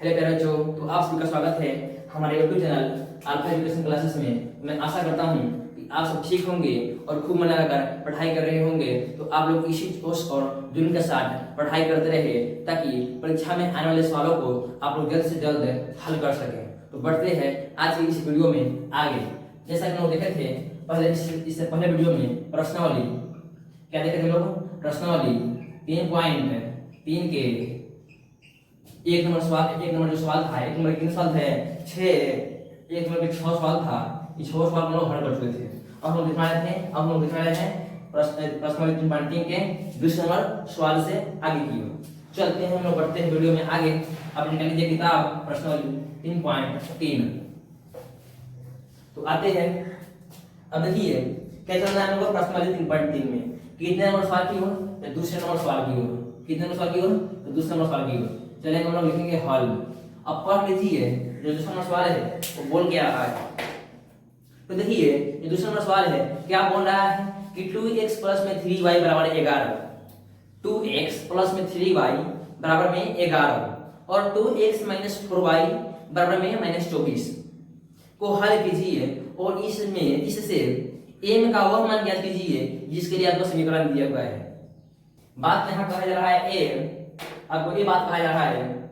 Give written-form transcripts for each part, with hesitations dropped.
Hello प्यारे बच्चों, तो आप सभी का स्वागत है हमारे YouTube channel alpha education classes में। मैं आशा करता हूं कि आप सब ठीक होंगे और खूब मन लगाकर पढ़ाई कर रहे होंगे। तो आप लोग इसी जोश और जुनून के साथ पढ़ाई करते रहे ताकि परीक्षा में आने वाले सवालों को आप लोग जल्द से जल्द हल कर सकें। तो बढ़ते हैं आज की इस वीडियो में आगे। जैसा कि हम लोग देखे थे पहले, इससे पहले वीडियो में प्रश्नावली क्या देखे थे लोग? प्रश्नावली 3.3 के एक नंबर जो सवाल था, एक नंबर कितने सवाल थे? 6। एक नंबर के 6 सवाल था। ये 6 सवाल हम लोग हल कर चुके थे। अब हम लोग दिखा रहे हैं प्रश्न 3.3 के दूसरे नंबर सवाल से आगे की ओर चलते हैं। हम लोग बढ़ते हैं वीडियो में आगे। अब निकाल लीजिए किताब प्रश्न 3.3। तो आते हैं। अब देखिए क्या चल रहा है हम लोग प्रश्न 3.3 में। कितने नंबर सवाल की ओर? तो दूसरे नंबर सवाल की ओर। कितने नंबर सवाल की ओर? तो दूसरे नंबर सवाल की ओर चलेंगे। हम लोग लिखेंगे हल। अब पढ़ लीजिए जो दूसरा नंबर सवाल है वो बोल क्या रहा है। तो देखिए ये दूसरा नंबर सवाल है, क्या बोल रहा है कि 2x प्लस में 3y बराबर 11। 2x प्लस में 3y बराबर में 11 और 2x माइनस 4y बराबर में -24 को हल कीजिए और इससे m का वह मान ज्ञात कीजिए जिसके लिए आपको समीकरण दिया हुआ है। बात यहाँ कहा जा रहा है आपको ये बात कहा जा रहा है,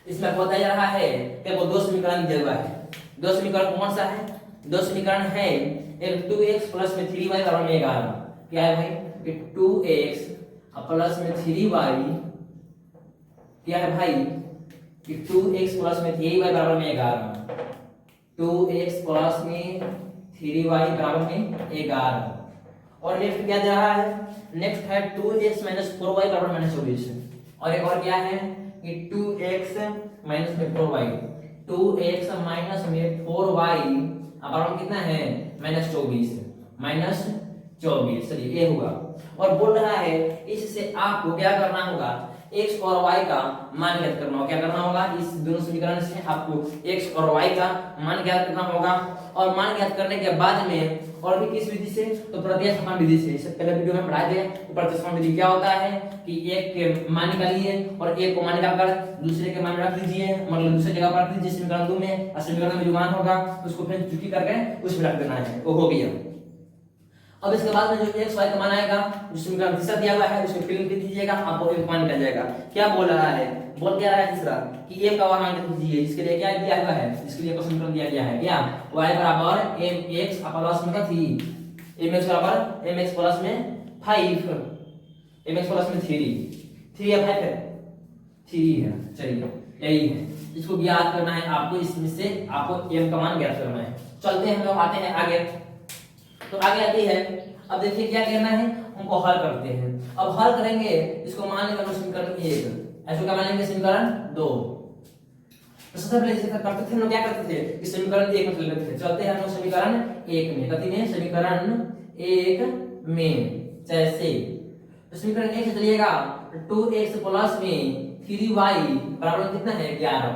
इसमें आपको बताया जा रहा है कि आपको दो समीकरण दिया हुआ है। दो समीकरण कौन सा है? दो समीकरण है एक 2x प्लस में 3y बराबर में 11। क्या है भाई? कि 2x प्लस में 3y क्या है भाई? कि 2x प्लस में 3y बराबर में 11। 2x प्लस में 3y बराबर में 11 और नेक्स्ट क्या दे रहा है? नेक्स्ट है 2x माइनस 4y बराबर -24 और एक और क्या है कि 2x माइनस में 4y। 2x माइनस में 4y बराबर कितना है? -24 चलिए ये हुआ। और बोल रहा है इससे आपको क्या करना होगा? x और y का मान ज्ञात करना होगा। क्या करना होगा? इस दोनों समीकरण से आपको x और y का मान ज्ञात करना होगा और मान ज्ञात करने के बाद में और भी किस विधि से? तो प्रत्यय विधि से। इससे पहले वीडियो में पढ़ाए थे। तो प्रत्यय विधि क्या होता है कि एक के मान निकालिए और एक को मान निकालकर दूसरे के मान रख दीजिए, मतलब दूसरे जगह पर रख दीजिए समीकरण 2 में और समीकरण में जो मान होगा उसको फिर चुकी करके उसमें रख देना है। वो हो गया। अब इसके बाद में जो x y का मान आएगा जो समीकरण तीसरा दिया हुआ है उसमें फिल कर दीजिएगा, आपको एक मान निकल जाएगा। क्या बोल रहा है? बोल क्या रहा है तीसरा कि m का मान दीजिए जिसके लिए क्या दिया हुआ है? इसके लिए समीकरण दिया गया है क्या? y बराबर mx प्लस में 3 mx बराबर mx प्लस में 5 mx प्लस में 3 या 5 है? 3 है। चलिए यही है, इसको ज्ञात करना है आपको। इसमें से आपको m का मान ज्ञात करना है। चलते हैं हम लोग आते हैं आगे। तो आगे आती है। अब देखिए क्या करना है, हमको हल करते हैं। अब हल करेंगे इसको मान लेंगे समीकरण 1, ऐसे क्या मान लेंगे समीकरण 2। तो सबसे पहले जैसे करते थे हम लोग क्या करते थे कि समीकरण 1 में लेते थे। चलते हैं हम लोग समीकरण 1 में। कथी में? समीकरण 1 में जैसे तो समीकरण 1 से चलिएगा 2x प्लस में 3y बराबर कितना है? 11।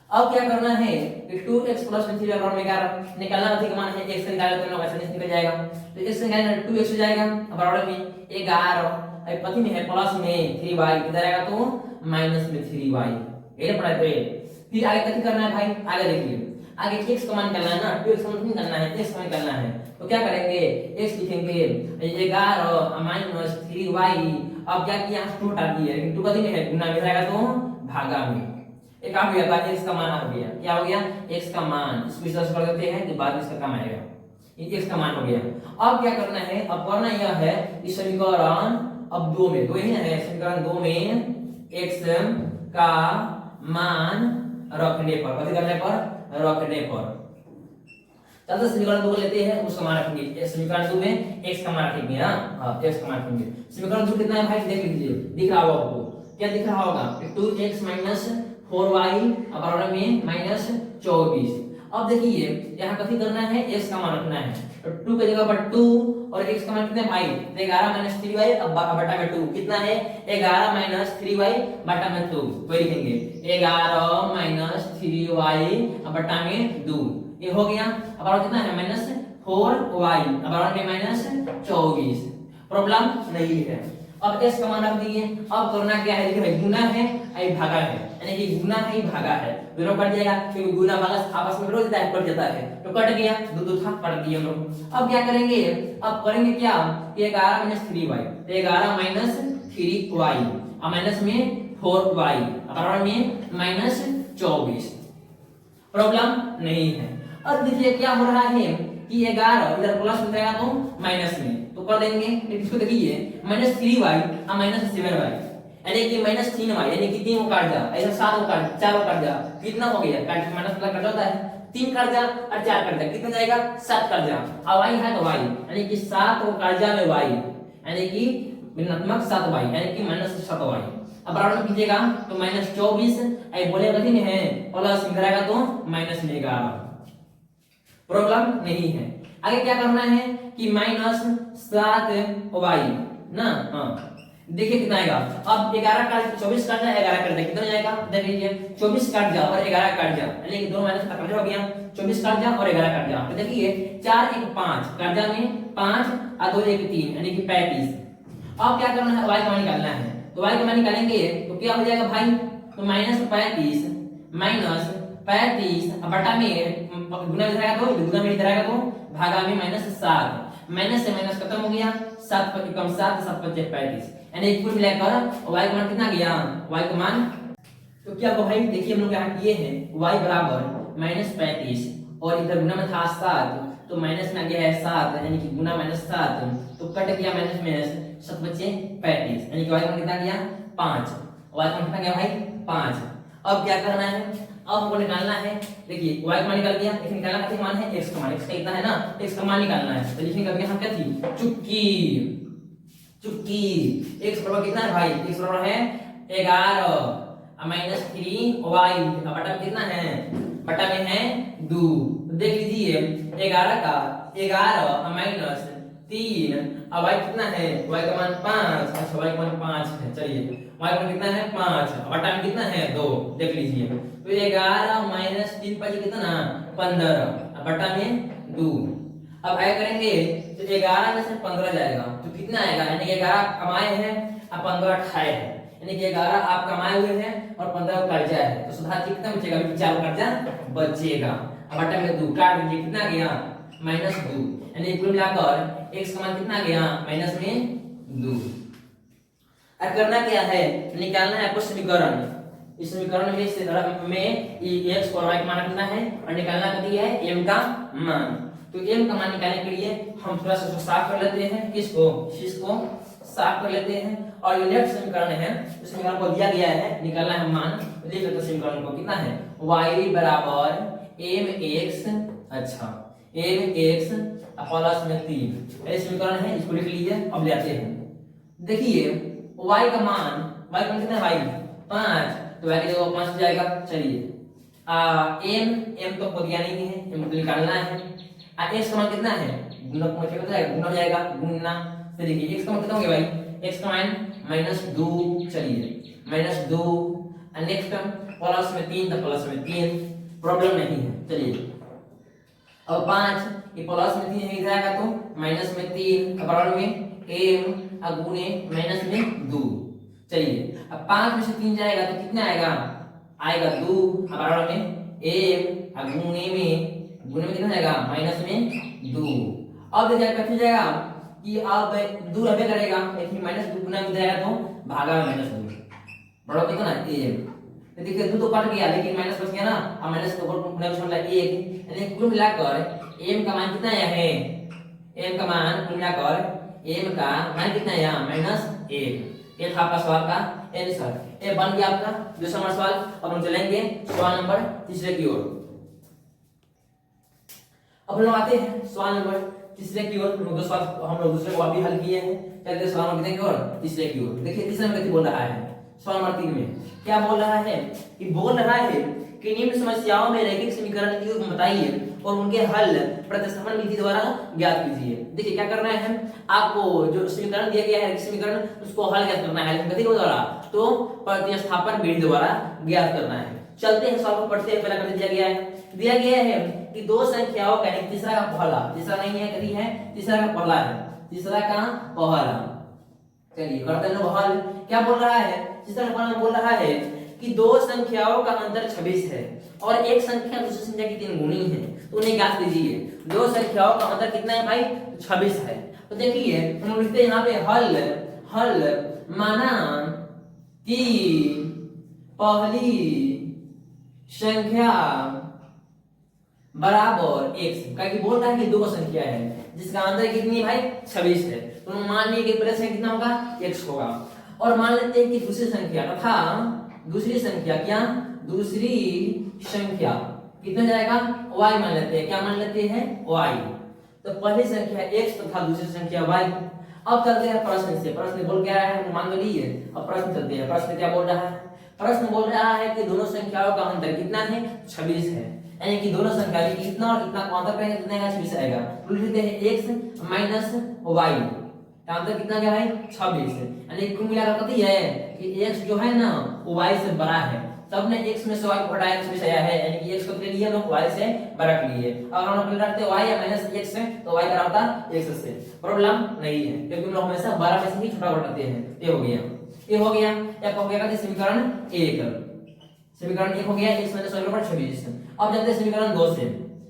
अब क्या करना है कि 2x प्लस में 3y बराबर में 11 निकालना है। मान है x निकाले तो वैसे नहीं निकल जाएगा। तो x निकालना 2x हो जाएगा बराबर में 11। अब पति में है प्लस में 3y किधर आएगा? तो माइनस में 3y। ये पढ़ाई पे फिर आगे क्या करना है भाई? आगे देखिए आगे x का मान निकालना है ना। 2x का मान नहीं निकालना है, x का मान निकालना है। तो क्या करेंगे? x लिखेंगे 11 माइनस 3y। अब क्या किया? 2 डाल दिए लेकिन 2 का दिन है गुना में आएगा तो भागा में एक आ गया x का मान आ गया। क्या हो गया? x का मान। इसको इस तरह से कर देते हैं कि बाद में इसका काम आएगा। ये x का मान हो गया। अब क्या करना है? अब करना यह है इस समीकरण अब 2 में 2 ही है समीकरण 2 में x का मान रखने पर कथी करने पर? रखने पर। चलते समीकरण 2 को लेते हैं, उसका मान रखेंगे। समीकरण 2 में x का मान रखेंगे ना। हां x का मान रखेंगे। समीकरण 2 कितना है भाई? देख लीजिए, दिख रहा होगा आपको। क्या दिख रहा होगा? 2x माइनस 4y बराबर में -24। अब देखिए यहाँ कथी करना है? x का मान रखना है। तो 2 की जगह पर 2 और x का मान कितना है भाई? 11 3y अब बटा में 2 कितना है? 11 3y बटा में 2। वही लिखेंगे 11 3y बटा में 2। ये हो गया। अब और कितना है? -4y बराबर में -24। प्रॉब्लम नहीं है। अब x का मान रख दिए। अब करना क्या है, देखिए भाई गुना है आई भागा है, यानी कि गुना है भागा है, दोनों कट जाएगा क्योंकि गुना भागा आपस में रोज कट जाता है, तो कट गया, दो दो था कट दिए हम लोग। अब क्या करेंगे, अब करेंगे क्या, 11 - 3y, 11 - 3y और माइनस में 4y बराबर में -24। प्रॉब्लम नहीं है। अब देखिए क्या हो रहा है कि 11 इधर प्लस में जाएगा तो माइनस में, तो कर देंगे। इसको देखिए -3y और -7y, यानी कि -3y, यानी कि 3 को काट जा, ऐसा 7 को काट, 4 को काट जा, कितना हो गया, काट माइनस प्लस कट जाता है, 3 काट जा और 4 काट जा, कितना जाएगा, 7 काट जा, और y है तो y, यानी कि 7 को काट जा में y, यानी कि ऋणात्मक 7y, यानी कि -7y। अब बराबर में कीजिएगा तो -24, आई बोले कथी में है प्लस में रहेगा तो -11। प्रॉब्लम नहीं है। आगे क्या करना है कि -7y ना, हाँ देखिए कितना आएगा। अब 11 काट 24 काट जाए, 11 काट जाए, कितना जाएगा देख लीजिए, 24 काट जा और 11 काट जा, यानी कि दोनों माइनस कट हो गया, 24 काट जा और 11 काट जा, तो देखिए 4 1 5 काट जा में 5 और 2 1 3, यानी कि 35। अब क्या करना है, y का मान निकालना है, तो y का मान निकालेंगे तो क्या हो जाएगा भाई, तो -35 अब बटा में गुना में रहेगा तो गुना में रहेगा तो भागा में -7, माइनस से माइनस खत्म हो गया, 7 पर कम 7 7 5 35, यानी कुल मिलाकर y का मान कितना गया, y का मान तो क्या होगा भाई, देखिए हम लोग यहाँ किए हैं y बराबर -35 और इधर गुना में था 7, तो माइनस में आ गया है 7, यानी कि गुना -7, तो कट गया माइनस में 7 बचे 35, यानी कि y का मान कितना गया 5, y का मान कितना गया भाई 5। अब क्या करना है, अब हमको निकालना है, देखिए y का मान निकाल दिया, लेकिन निकालना कितना मान है, x का मान, x का कितना है ना, x का मान निकालना है, तो लिखेंगे अभी हम क्या थी, चुटकी चुटकी, x बराबर कितना है भाई, x बराबर है 11 -3y, बटा में कितना है, बटा में है 2, तो देख लीजिए 11 का 11 -3, अब y कितना है, y का मान 5, अच्छा y का मान 5 है, चलिए y का मान कितना है 5, बटा में कितना है 2, देख लीजिए, तो 11 - 3 5 कितना 15, बटा में 2। अब ऐड करेंगे तो 11 में से 15 जाएगा तो कितना आएगा, यानी 11 कमाए हैं और 15 खाए हैं, यानी कि 11 आप कमाए हुए हैं और 15 कर्जा है, तो सुधा जी कितना बचेगा, अभी 4 कर्जा बचेगा, अब बटा में 2 काट दीजिए, कितना गया -2, यानी कुल मिलाकर x का मान कितना गया माइनस में 2। अब करना क्या है, निकालना है आपको समीकरण, इस समीकरण में x और y का मान रखना है और निकालना कथी है m का मान। तो m का मान निकालने के लिए हम थोड़ा सा साफ कर लेते हैं, किसको साफ कर लेते हैं, और ये नेक्स्ट समीकरण है, इस समीकरण को दिया गया है, निकालना है मान, लिख लेते हैं समीकरण को, कितना है y बराबर mx, अच्छा mx प्लस में 3, ये समीकरण है, इसको लिख लीजिए। अब ले आते हैं, देखिए y का मान कितना है भाई 5, तो y की जगह 5 जाएगा, चलिए m तो को दिया नहीं है, m को निकालना है, x का मान कितना है, गुना को क्या होता है, गुना हो जाएगा, गुना, तो देखिए x का मान कितना हो गया भाई, x का मान -2, चलिए -2, और नेक्स्ट टर्म प्लस में 3, तो प्लस में 3, प्रॉब्लम नहीं है, चलिए अब 5 ये प्लस में 3 इधर आएगा तो माइनस में 3 बराबर में m गुने माइनस में 2, चलिए अब 5 में से 3 जाएगा तो कितना आएगा 2 बराबर में m गुने में कितना जाएगा माइनस में 2। अब देखिए कैसे जाएगा कि अब 2 रहे करेगा, लेकिन -2 गुना में जाएगा तो भागा में -2 बराबर कितना m, तो देखिए 2 तो कट गया लेकिन माइनस बच गया ना, अब माइनस को गुना में छोड़ा 1, यानी कुल मिलाकर m का मान कितना आया है, m का मान कुल मिलाकर m का मान कितना आया -1। ये था आपका सवाल का आंसर, ये बन गया आपका दूसरा नंबर सवाल। अब हम चलेंगे सवाल नंबर तीसरे की ओर। अब हम लोग आते हैं सवाल नंबर तीसरे की ओर, हम लोग दूसरे को अभी हल किए हैं, चलते सवाल नंबर कितने की ओर, तीसरे की ओर। देखिए तीसरे में क्या बोल रहा है, सवाल नंबर 3 में क्या बोल रहा है कि निम्न समस्याओं में रैखिक समीकरण की बताइए और उनके हल प्रतिस्थापन विधि द्वारा ज्ञात कीजिए। देखिए क्या करना है, आपको जो समीकरण दिया गया है समीकरण उसको हल ज्ञात करना है, विधि द्वारा तो प्रतिस्थापन विधि द्वारा ज्ञात करना है। चलते हैं सवाल को पढ़ते हैं। पहला कर दिया गया है कि दो संख्याओं का तीसरा का पहला, तीसरा नहीं है कभी है तीसरा का पहला है, तीसरा का पहला चलिए करते हैं लोग हल। क्या बोल रहा है, जिस तरह अपन बोल रहा है कि दो संख्याओं का अंतर 26 है और एक संख्या दूसरी संख्या की 3 गुनी है, तो उन्हें ज्ञात कीजिए। दो संख्याओं का अंतर कितना है भाई, 26 है। तो देखिए हम लिखते हैं यहाँ पे हल, हल माना कि पहली संख्या बराबर x, क्या बोल रहा है कि दो संख्या है जिसका अंतर कितनी है भाई, 26 है। तो मान लीजिए कि पहले संख्या कितना होगा, x होगा, और मान लेते हैं कि दूसरी संख्या तथा दूसरी संख्या, क्या दूसरी संख्या कितना जाएगा, y मान लेते हैं। क्या मान लेते हैं, y। तो पहली संख्या x तथा दूसरी संख्या y। अब चलते हैं प्रश्न से। प्रश्न बोल क्या है, मान तो लिए। अब प्रश्न चलते हैं। प्रश्न क्या बोल रहा है, प्रश्न बोल रहा है कि दोनों संख्याओं का अंतर कितना है, 26 है। यानी कि दोनों संख्या में कितना और कितना का अंतर करेंगे, कितना आएगा, 26 आएगा। तो लिखते हैं x माइनस y का अंतर कितना क्या है, 26। यानी कुल मिलाकर कती है कि x जो है ना वो y से बड़ा है, तब ने x में से y को घटाया 26 आया है। यानी कि x को ले लिए हम लोग y से बड़ा कर लिए। अगर हम लोग रखते y या माइनस x में, तो y बड़ा होता x से। प्रॉब्लम नहीं है क्योंकि हम लोग हमेशा 12 में से ही छोटा घटाते हैं। ये हो गया, ये हो गया। या हो गया समीकरण 1। समीकरण 1 हो गया, x माइनस y बराबर 26। अब चलते हैं समीकरण 2 से।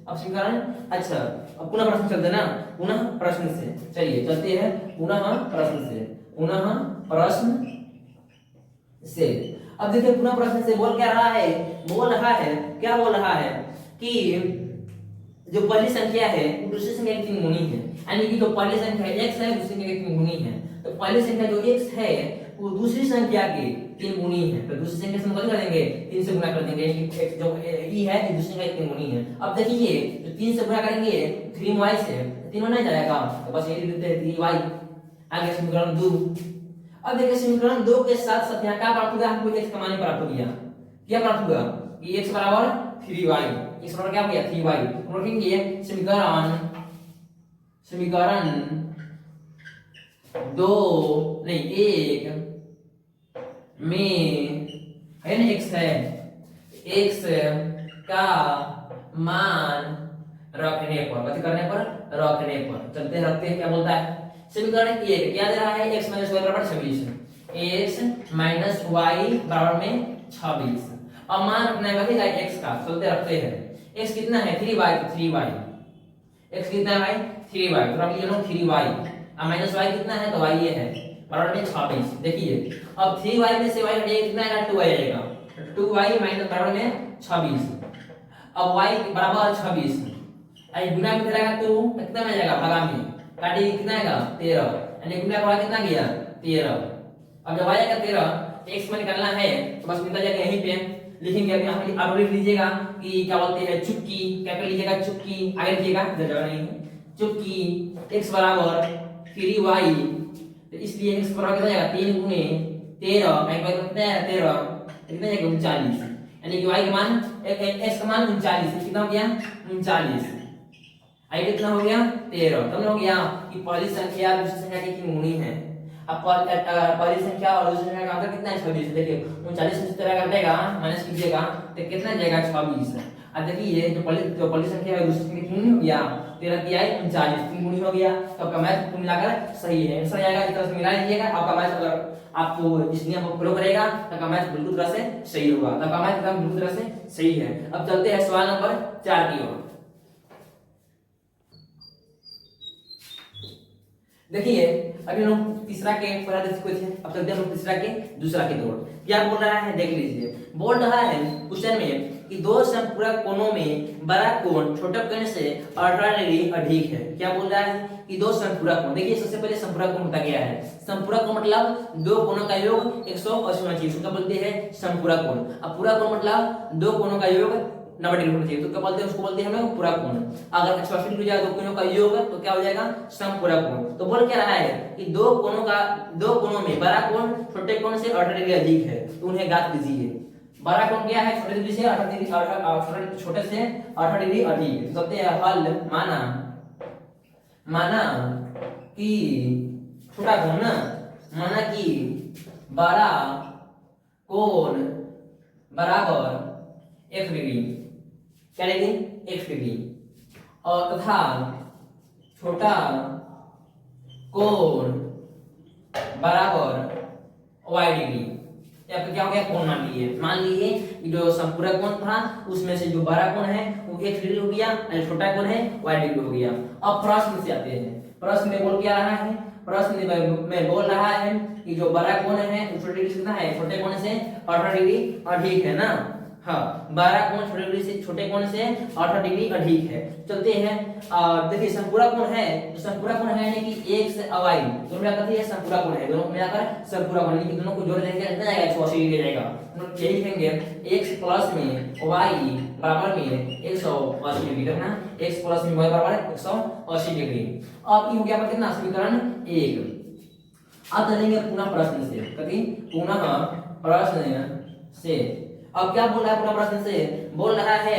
अब समीकरण, अच्छा अब पुनः प्रश्न चलते ना, पुनः प्रश्न से। चलिए चलते हैं पुनः प्रश्न से, पुनः प्रश्न से। अब देखिए पुनः प्रश्न से बोल क्या रहा है, बोल रहा है, क्या बोल रहा है कि जो पहली संख्या है वो दूसरी संख्या की 3 गुनी है। यानी कि जो पहली संख्या x है दूसरी संख्या की 3 गुनी है। तो पहली संख्या जो x है वो दूसरी संख्या की 3 गुनी है। तो दूसरी संख्या से हम क्या करेंगे, 3 से गुणा कर देंगे। x जो e है ये दूसरी संख्या की 3 गुनी है। अब देखिए जो 3 से गुणा करेंगे 3y से, 3 नहीं जाएगा, तो बस ये लिख देते हैं 3y। आगे समीकरण 2। अब देखिए समीकरण 2 के साथ साथ यहाँ क्या प्राप्त हुआ, हमको x का मान प्राप्त हो गया। क्या प्राप्त हुआ कि x बराबर 3y, x बराबर क्या हो गया 3y। हम रखेंगे समीकरण, समीकरण 2 नहीं 1 में है ना x है, x का मान रखने पर, बात करने पर, रखने पर चलते रखते हैं। क्या बोलता है समीकरण 1 क्या दे रहा है, x माइनस y बराबर 26, x माइनस y बराबर में 26। अब मान रखना है बतेगा x का, चलते रखते हैं। x कितना है 3y, 3y x कितना है भाई 3y, तो रख लिया 3y। अब माइनस y कितना है, तो y ये है बराबर में 26। देखिए अब 3y में से y हटेगा कितना आएगा, 2y आएगा। 2y माइनस बराबर में 26। अब y बराबर 26, आई गुना में रहेगा तो कितना में जाएगा, भागा में काटी कितना आएगा 13। यानी गुना का कितना गया 13। अब जब आएगा 13 x में निकालना है तो बस निकल जाएगा यहीं पे लिखेंगे। अभी यहाँ पे आप लिख लीजिएगा कि क्या बोलते हैं चुटकी, क्या कर लीजिएगा चुटकी, आगे लिखिएगा जगह नहीं चुटकी x बराबर 3y। तो इसलिए x बराबर कितना जाएगा 3 गुने 13, एक बार कितना है 13, कितना जाएगा 39। यानी कि y का मान x का मान 39, कितना हो गया 39। आई कितना हो गया 13। तब हो गया कि पहली संख्या दूसरी संख्या की 3 गुनी है। अब पहली संख्या और दूसरी संख्या का अंतर कितना है 26। देखिए 39 से 13 कर देगा माइनस कीजिएगा तो कितना जाएगा 26। अब देखिए जो पहली संख्या है दूसरी संख्या की 3 हो गया 13 की आई 39, 3 गुनी हो गया। तो आपका मैथ कुल मिलाकर सही है, आंसर आएगा। इस तरह से मिला लीजिएगा, आपका मैथ अगर आपको इस नियम को फॉलो करेगा तो आपका मैथ बिल्कुल तरह से सही होगा। तो आपका मैथ एकदम बिल्कुल तरह से सही है। अब चलते हैं सवाल नंबर 4 की ओर। देखिए अभी हम तीसरा के पढ़ा देख चुके थे, अब चलते हैं हम तीसरा के दूसरा की ओर। क्या बोल रहा है देख लीजिए। बोल रहा है क्वेश्चन में कि दो संपूरक कोणों में बड़ा कोण छोटे कोण से 18 डिग्री अधिक है। क्या बोल रहा है कि दो संपूरक कोण, देखिए सबसे पहले संपूरक कोण होता क्या है, संपूरक कोण मतलब दो कोणों का योग 180 होना चाहिए, उसको बोलते हैं संपूरक कोण। अब पूरा कोण मतलब दो कोणों का योग 90 डिग्री होना चाहिए, तो क्या बोलते हैं उसको बोलते हैं हम लोग पूरा कोण। अगर 180 डिग्री हो जाए दो कोणों का योग तो क्या हो जाएगा समपूरक कोण। तो बोल क्या रहा है कि दो कोणों में बड़ा कोण छोटे कोण से 18 डिग्री अधिक है, तो उन्हें ज्ञात कीजिए। बड़ा कोण क्या है छोटे डिग्री से 18 डिग्री, छोटे से 18 डिग्री अधिक। तो कहते हैं हल माना कि छोटा कोण ना, माना कि बड़ा कोण बराबर 1 डिग्री, क्या लेंगे 1 डिग्री, और तथा छोटा कोण बराबर y डिग्री। या फिर क्या हो गया, कोण मान लिए कि जो संपूरक कोण था उसमें से जो बड़ा कोण है वो x डिग्री हो गया और छोटा कोण है y डिग्री हो गया। अब प्रश्न से आते हैं। प्रश्न में बोल क्या रहा है, प्रश्न में बोल रहा है कि जो बड़ा कोण है वो छोटे डिग्री से कितना है, छोटे कोण से 18 डिग्री अधिक है ना। हाँ, बड़ा कोण छोटे डिग्री से, छोटे कोण से 18 डिग्री अधिक है। चलते हैं और देखिए संपूरक कोण है, तो संपूरक कोण है यानी कि x और y दोनों मिलाकर ये संपूरक कोण है, दोनों मिलाकर संपूरक कोण यानी कि दोनों को जोड़ देंगे कितना आएगा, 180 डिग्री जाएगा। तो यही लिखेंगे x प्लस में y बराबर में 180 डिग्री करना, x प्लस में y बराबर 180 डिग्री। अब ये हो गया कितना, समीकरण 1। अब चलेंगे पुनः प्रश्न से, कभी पुनः प्रश्न से। अब क्या बोल रहा है, पुनः प्रश्न से बोल रहा है,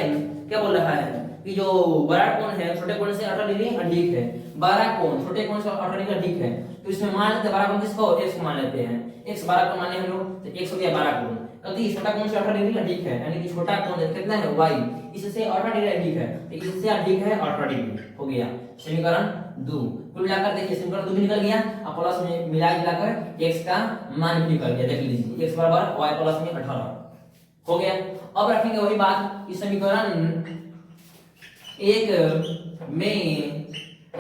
क्या बोल रहा है कि जो बड़ा कोण है छोटे कोण से 18 डिग्री अधिक है, बड़ा कोण छोटे कोण से 18 डिग्री अधिक है, तो इसमें मान लेते हैं बड़ा कोण किसको, x को मान लेते हैं। x बड़ा कोण माने हम लोग, तो x हो गया बड़ा कोण। यदि छोटा कोण से 18 डिग्री अधिक है यानी कि छोटा कोण कितना है, y, इससे 18 डिग्री अधिक है, तो इससे अधिक है 18 डिग्री हो गया समीकरण 2। कुल मिलाकर देखिए समीकरण 2 भी निकल गया, अब प्लस में मिला जुलाकर x का मान भी निकल गया। देख लीजिए x बराबर y प्लस में 18 हो गया। अब रखेंगे वही बात, इस समीकरण 1 में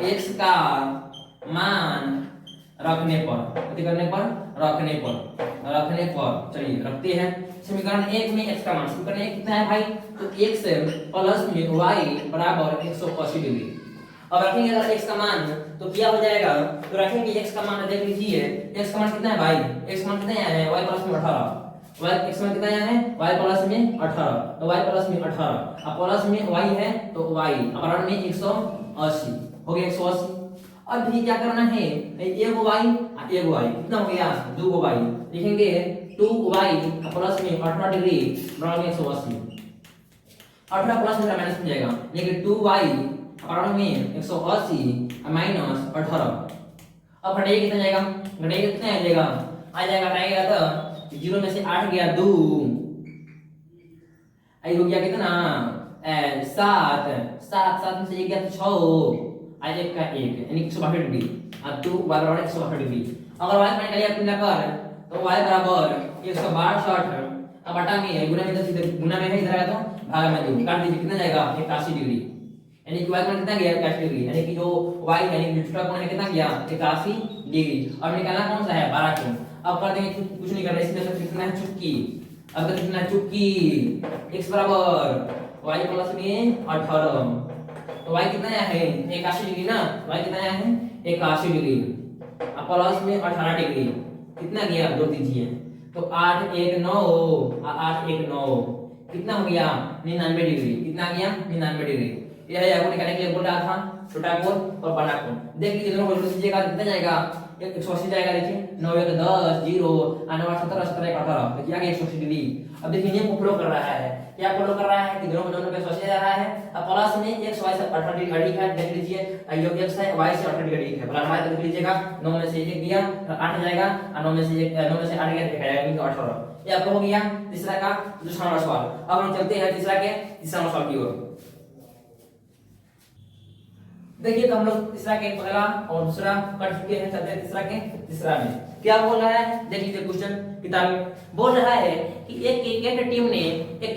x का मान रखने पर, रखने पर चलिए रखते हैं समीकरण 1 में x का मान। समीकरण 1 कितना है भाई, तो x प्लस में y बराबर 180 डिग्री। अब रखेंगे अगर x का मान तो क्या हो जाएगा, तो रखेंगे x का मान, देख लीजिए x का मान कितना है भाई, x का मान कितना है, y प्लस में 18, y x में कितना है, y प्लस में 18, तो y प्लस में 18, अब प्लस में y है तो y अपरण में 180 हो गया 180। अब भी क्या करना है, एगो y कितना हो गया, 2 y लिखेंगे 2y प्लस में 18 डिग्री बराबर में 180। 18 प्लस में माइनस में जाएगा, लेकिन 2y अपरण में 180 माइनस 18। अब घटाइए कितना जाएगा, घटाइए कितना आ जाएगा, हटाएगा तो 0 में से 8 गया 2, आई हो गया कितना 7 में से 1 गया तो 6, आज 1 का 1 यानी 162 डिग्री, अब 2 बराबर 162 डिग्री। अगर y मान लिया तुमने कर तो y बराबर 162, अब बटा में गुना में 10 इधर गुना में है, इधर आया तो भाग में 2 काट दीजिए, कितना जाएगा 81 डिग्री, यानी कि y मान कितना गया 81 डिग्री, यानी कि जो y यानी कि छोटा कोण है कितना गया 81 डिग्री। अब निकालना कौन सा है, बड़ा कोण। अब कर देंगे कुछ नहीं करना, इसमें से कितना है चुटकी, अब कितना चुटकी x बराबर y प्लस में 18, तो y कितना है 81 डिग्री ना, y कितना है 81 डिग्री, अब प्लस में 18 डिग्री कितना गया, जोड़ दीजिए तो 8 1 9, 8 1 9 कितना हो गया 99 डिग्री, कितना गया 99 डिग्री। यह आपको निकालने के लिए बोल रहा था, छोटा कोण और बड़ा कोण। देख लीजिए दोनों को जोड़ दीजिएगा कितना जाएगा 180 जाएगा, देखिए 9 1 10 0 9 8 17 17 18, देखिए आ गया 180 डिग्री। अब देखिए नियम को फॉलो कर रहा है, क्या फॉलो कर रहा है कि दोनों पे 180 जा रहा है, अब प्लस में x y से 18 डिग्री अधिक है, देख लीजिए जो x है y से 18 डिग्री अधिक है, प्लस y देख लीजिएगा 9 में से 1 गया 8 जाएगा, और 9 में से 8 गया तो आएगा 18। ये आपको हो गया तीसरा का दूसरा नंबर सवाल। अब हम चलते हैं तीसरा नंबर सवाल की ओर। देखिए तो हम लोग तीसरा के पहला और दूसरा कर चुके हैं, चलते हैं तीसरा में क्या बोल रहा है, देख लीजिए क्वेश्चन किताब में बोल रहा है कि एक क्रिकेट टीम ने, एक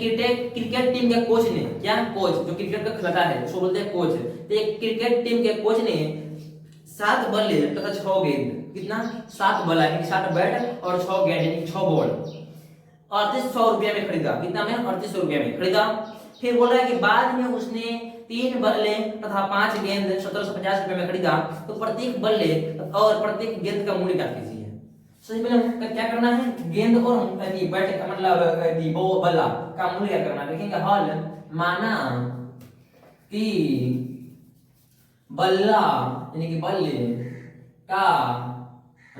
क्रिकेट टीम के कोच ने, क्या कोच जो क्रिकेट का खिलाता है उसको बोलते हैं कोच, तो एक क्रिकेट टीम के कोच ने 7 बल्ले तथा 6 गेंद, कितना 7 बल्ला यानी 7 बैट और 6 गेंद यानी 6 बॉल 3800 रुपया में खरीदा, कितना में 3800 रुपया में खरीदा। फिर बोल रहा है कि बाद में उसने 3 बल्ले तथा 5 गेंद 1750 रुपए में खरीदा, तो प्रत्येक बल्ले और प्रत्येक गेंद का मूल्य ज्ञात कीजिए। सबसे पहले क्या करना है, गेंद और बैट का मतलब वो बल्ला का मूल्य क्या करना है, देखेंगे हल माना कि बल्ला यानी कि बल्ले का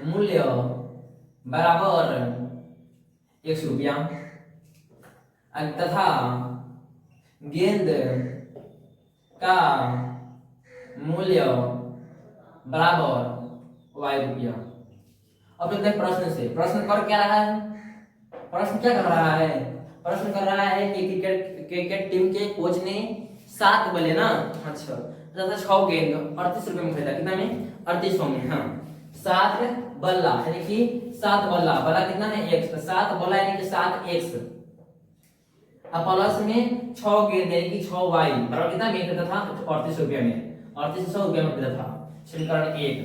मूल्य बराबर 100 रुपया तथा गेंद का मूल्य बराबर y रुपया। अब चलते हैं प्रश्न से। प्रश्न कर क्या रहा है, प्रश्न क्या कर रहा है, प्रश्न कर रहा है कि क्रिकेट टीम के कोच ने 7 बल्ले ना, अच्छा तथा 6 गेंद 38 रुपए में खरीदा, कितना में 3800 में। हाँ 7 बल्ला यानी कि 7 बल्ला, बल्ला कितना है x, 7 बल्ला यानी कि 7x, अब प्लस में 6 गेंद यानी कि 6y बराबर कितना में खरीदा था 3800 रुपया में, 3800 रुपया में खरीदा था। समीकरण 1।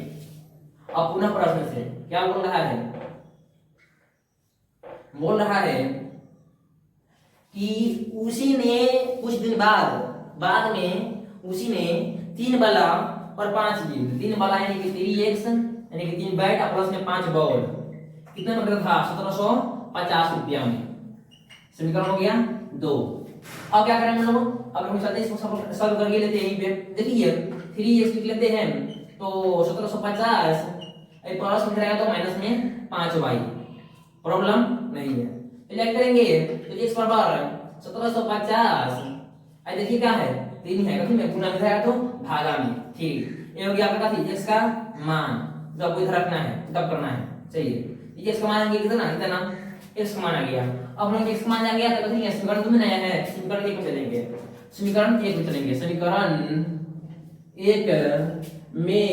अब पुनः प्रश्न से क्या बोल रहा है, बोल रहा है कि उसी ने कुछ दिन बाद में उसी ने 3 बल्ला और 5 गेंद, 3 बल्ला यानी कि 3x यानी कि 3 बैट प्लस में 5 बॉल कितना में था 1750 रुपया में। समीकरण हो गया 2। अब क्या करें हम लोग, अब हम चलते हैं इसको सॉल्व करके लेते हैं। यहीं पे देखिए 3x लिख लेते हैं तो 1750 प्लस में रहेगा तो माइनस में 5y, प्रॉब्लम नहीं है। तो क्या करेंगे तो x बराबर 1750 आई देखिए क्या है 3 है, कथी में गुना में रहेगा तो भागा में, ठीक। ये हो गया आपका कथी x का मान, जो आपको इधर रखना है तब करना है, चाहिए x का मान आ गया कितना, इतना x का मान आ गया। अब हम x का मान आ गया तो कथी है समीकरण 2 में नया है, समीकरण 1 में चलेंगे, समीकरण 1 में चलेंगे। समीकरण 1 में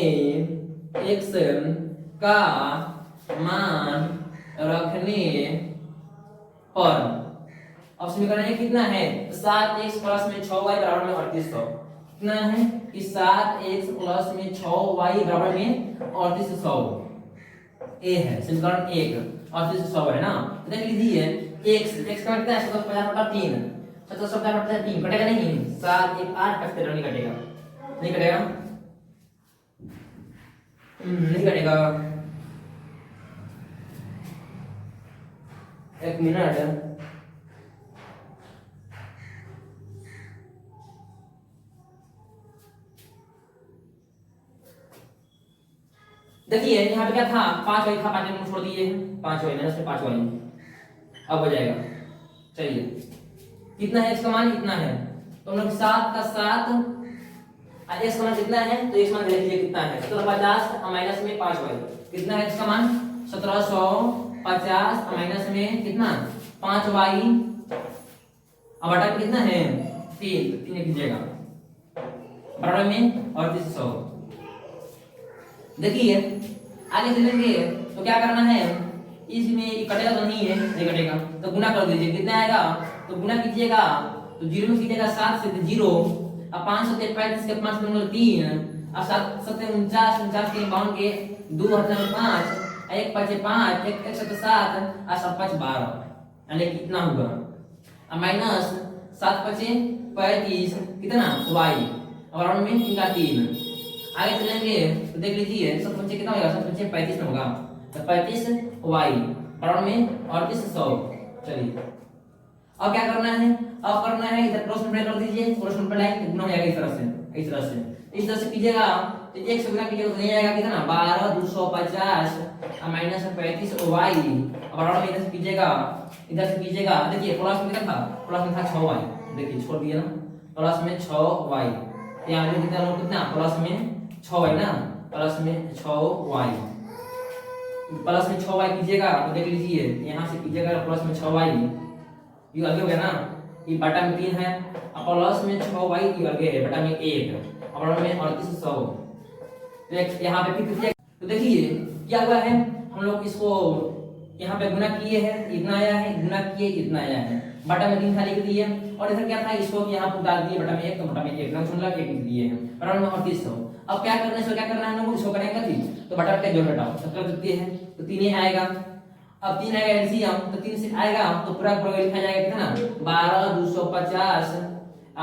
x का मान रखने पर, अब समीकरण 1 कितना है 7x प्लस में 6y बराबर में 3800, कितना है कि 7x प्लस में 6y बराबर में 3800, ए है समीकरण 1 3800 है ना। देख लीजिए x का कितना है 750/3, 750/3 कटेगा नहीं, 7 1 8 कटते नहीं कटेगा, नहीं कटेगा, नहीं कटेगा, एक मिनट। देखिए यहाँ पे क्या था 5y था, 5 में छोड़ दिए 5y माइनस में 5y, अब हो जाएगा। चलिए कितना है x का मान इतना है, तो हम लोग 7 का 7 और x का मान कितना है तो x मान देख लीजिए कितना है 1750 माइनस में 5y, कितना है x का मान 1750 माइनस में कितना 5y, अब बटा कितना है 3 कीजिएगा बराबर में 3800। देखिए आगे चलेंगे तो क्या करना है, इसमें कटेगा तो नहीं है, नहीं कटेगा तो गुना कर दीजिए, कितना आएगा तो गुना कीजिएगा तो 0 में कीजिएगा 7 से 0, अब 5 से 35 के 5 में 3, अब 7 7 49 49 के 52 के 2 5 1 5 5 1 1 7 7 और 7 5 12, यानी कितना होगा अब माइनस 7 5 35 कितना y और में 3 का 3। आगे चलेंगे तो देख लीजिए 7 5 कितना होगा 7 5 35 में होगा तो 35 y बराबर में 3800। चलिए अब क्या करना है, अब करना है इधर क्रॉस मल्टीप्लाई कर दीजिए, क्रॉस मल्टीप्लाई गुना हो जाएगा इस तरह से, इस तरह से, इस तरह से कीजिएगा तो 1 से गुना कीजिएगा तो नहीं आएगा कितना 12 250 माइनस 35 y बराबर में इधर से कीजिएगा, इधर से कीजिएगा। देखिए प्लस में कितना था, प्लस में था 6y, देखिए छोड़ दिया ना, प्लस में 6y, यहाँ पे कितना लोग कितना प्लस में 6y ना, प्लस में 6y, प्लस में 6y कीजिएगा तो देख लीजिए यहाँ से कीजिएगा प्लस में 6y, ये आगे हो गया ना, ये बटा में 3 है, अब प्लस में 6y ये आगे है बटा में 1 और में 3800। तो यहाँ पे फिर कीजिए तो देखिए क्या हुआ है, हम लोग इसको यहाँ पे गुना किए हैं इतना आया है, गुना किए इतना आया है, बटा में 3 था लिख दिए और इधर क्या था इसको यहाँ पर डाल दिए बटा में 1 तो बटा में 1 ना सुन ला के लिख दिए हैं बराबर में 3800। अब क्या करना है, इसको क्या करना है हम लोग इसको करेंगे थी तो बटा का जोड़ घटाओ 17 देते हैं तो 3 ही आएगा, अब 3 आएगा एलसीएम तो 3 से आएगा तो पूरा पूरा लिखा जाएगा कितना 12 250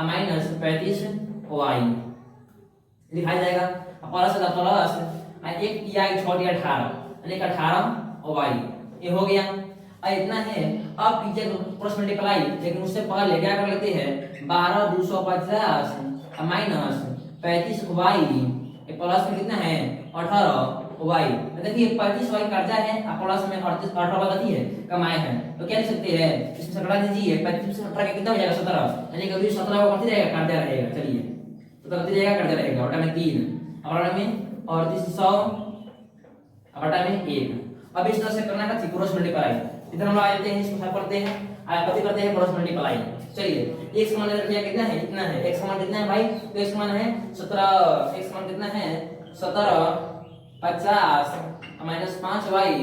माइनस 35 y लिखा जाएगा, अब प्लस का प्लस एक किया 6 दिया 18 यानी 18 y ये हो गया। अब इतना है, अब कीजिए क्रॉस मल्टीप्लाई, लेकिन उससे पहले क्या कर लेते हैं 12 250 माइनस 35 y प्लस में कितना है 18 y, देखिए 35 y कर्जा है और प्लस में 18 गति है कमाए हैं तो क्या लिख सकते हैं इसमें से घटा दीजिए 35 से 18 कितना हो जाएगा 17, यानी कि 17 को कथी रहेगा कर्जा रहेगा। चलिए तो कथी रहेगा कर्जा रहेगा बटा में 3 और बटा में 3800 बटा में 1। अब इस तरह से करना है क्रॉस मल्टीप्लाई, इधर हम लोग आ जाते हैं इसको साफ करते हैं, कथी करते हैं क्रॉस मल्टीप्लाई। चलिए x का मान रखिए कितना है इतना है, x का मान कितना है भाई तो x का मान है 17, x का मान कितना है 17 50 माइनस 5y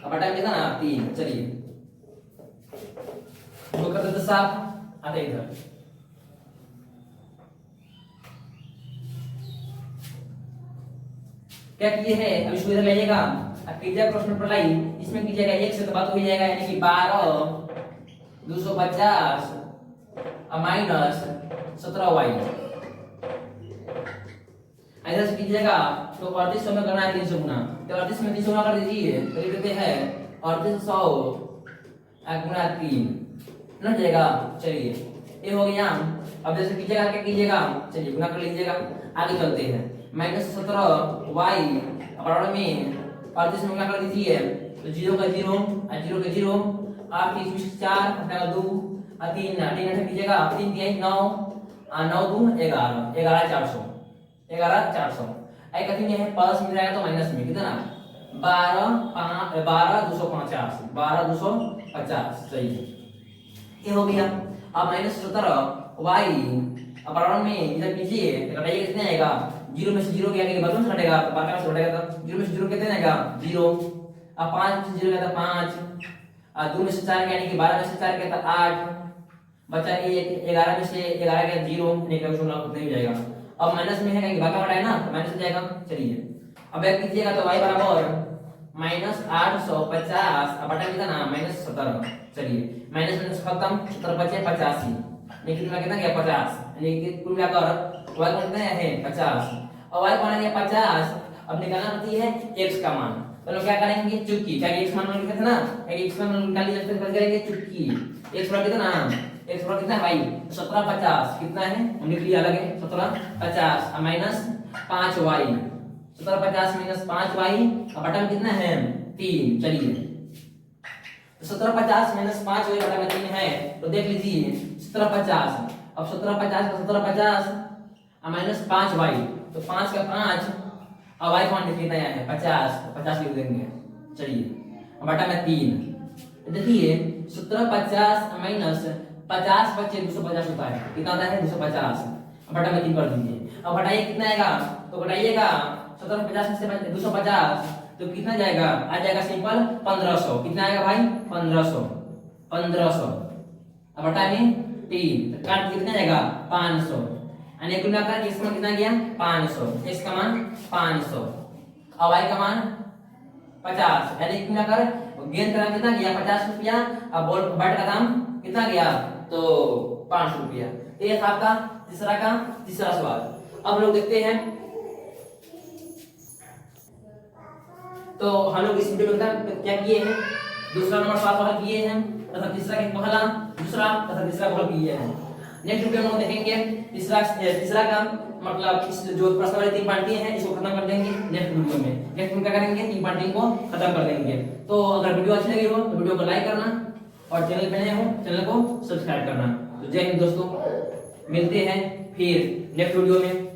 अब बटा कितना ना 3। चलिए तो कर देते साफ, आते इधर क्या किए है, अब इसको इधर ले जाइएगा, अब कीजिएगा क्रॉस मल्टीप्लाई, इसमें कीजिएगा 1 से तो बात हो जाएगा, यानी कि 12 250 माइनस 17y। ऐसा से कीजिएगा तो 3800 में करना है 300 गुना, तो 38 में 300 गुना कर दीजिए तो ये देते हैं 3800 गुना 3 ना जाएगा। चलिए ये हो गया। अब जैसे कीजिएगा क्या कीजिएगा, चलिए गुना कर लीजिएगा, आगे चलते हैं। माइनस 17y बराबर में 38 में गुना कर दीजिए तो 0 का 0 और 0 का 0 8 के 4 घटा 2 और 3 3 कीजिएगा 3 3 9 और 9 2 11 11 400 11 400। आई कहती है प्लस में जाएगा तो माइनस में कितना 12 250 12 250। सही है, ये हो गया। अब माइनस 17y अब बराबर में इधर कीजिए तो घटाइए कितने आएगा, 0 में से 0 के आगे बदल घटेगा तो बाकी में से घटेगा तो 0 में से 0 कितने आएगा 0। अब 5 में से 0 कहता 5 और 2 में से 4 यानी कि 12 में से 4 कहता 8 बचा 1 11 में से 11 का 0 नहीं का शून्य उतना ही जाएगा। अब माइनस में है कि बाकी हटाए ना तो माइनस हो जाएगा। चलिए अब एक कीजिएगा तो y बराबर माइनस 850 अब बटा कितना माइनस 17। चलिए माइनस माइनस खत्म 17 बचे 85 लेकिन कितना गया 50 यानी कि कुल मिलाकर y कितना है 50 और y बना गया 50। अब निकालना होती है x का मान, तो लोग क्या करेंगे चुटकी, क्या x मान लिखा था ना, x मान निकाल लीजिए तो कैसे करेंगे चुटकी x बराबर कितना x बराबर कितना है भाई 1750 कितना है हम लिख लिया अलग है 1750 माइनस 5y 1750 माइनस 5y अब बटा में कितना है 3। चलिए 1750 माइनस 5y बटा में 3 है तो देख लीजिए 1750 अब 1750 का 1750 माइनस 5y तो 5 का 5 अब y मान लिखना है 50 तो 50 लिख देंगे। चलिए अब बटा में 3 देखिए 1750 माइनस 50 बचे 250 होता है, कितना आता है 250 बटा में 3 कर दीजिए। अब घटाइए कितना आएगा तो घटाइएगा 1750 में से 250 तो कितना जाएगा आ जाएगा सिंपल 1500। कितना आएगा भाई 1500 अब बटा में 3 तो काट कितना जाएगा 500 यानी कुल मिलाकर x मान कितना गया 500, x का मान 500 और y का मान 50 यानी कुल मिलाकर गेंद का दाम कितना गया 50 रुपया और बॉल बैट का दाम कितना गया तो 500 रुपया। ये था आपका तीसरा सवाल। अब लोग देखते हैं तो हम लोग इस वीडियो में क्या किए हैं, दूसरा नंबर सवाल हल किए हैं तथा तीसरा के पहला दूसरा तथा तीसरा हल किए हैं। नेक्स्ट वीडियो में देखेंगे तीसरा का मतलब इस जो प्रश्न वाली 3 पार्टी हैं इसको खत्म कर देंगे नेक्स्ट वीडियो में। नेक्स्ट में क्या करेंगे 3 पार्टी को खत्म कर देंगे। तो अगर वीडियो अच्छी लगी हो तो वीडियो को लाइक करना और चैनल पे नए हो चैनल को सब्सक्राइब करना। तो जय हिंद दोस्तों, मिलते हैं फिर नेक्स्ट वीडियो में।